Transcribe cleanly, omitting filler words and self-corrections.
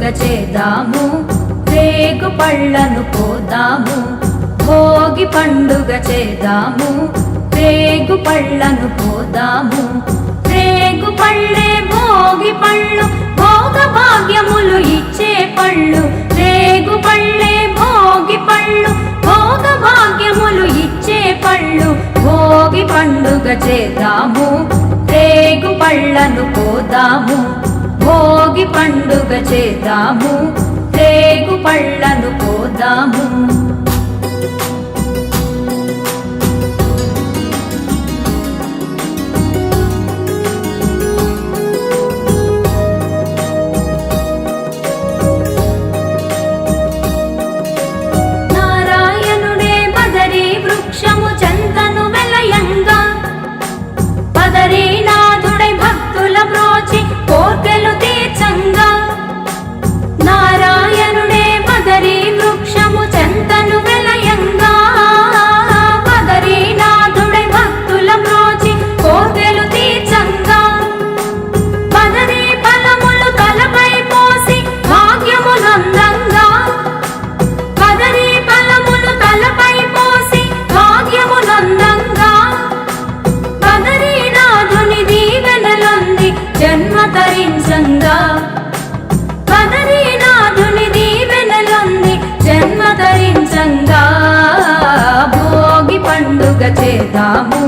పండుగ చేద్దాము, రేగు పళ్ళను పోదాము. భోగి పండుగ చేద్దాము, రేగు పళ్ళను పోదాము. రేగు పళ్ళే భోగి పళ్ళు, భోగ భాగ్యములు ఇచ్చే పళ్ళు. రేగు పళ్ళే భోగి పళ్ళు, భోగ భాగ్యములు ఇచ్చే పళ్ళు. భోగి పండుగ చేద్దాము, రేగు పళ్ళను పోదాము. భోగి పండుగ చేద్దాము, రేగు పళ్ళను పోదాము. నారాయణుడే బదరీ వృక్షము చెంతను వెలయంగా, బదరీనాథుడై భక్తుల బ్రోచి కోర్కెలు తీర్చంగా. నారాయణుడే బదరీ వృక్షము చెంతను వెలయంగా, బదరీనాథుడై భక్తుల బ్రోచి కోర్కెలు తీర్చంగా. బదరీ ఫలములు తలపై పోసి భాగ్యమునందంగా, బదరీ ఫలములు తలపై పోసి భాగ్యమునందంగా. బదరీనాథుని దీవెనలొంది జన్మ తరించంగా, బదరీనాథుని దీవెనలొంది జన్మ తరించంగా. భోగి పండుగ చేద్దాము,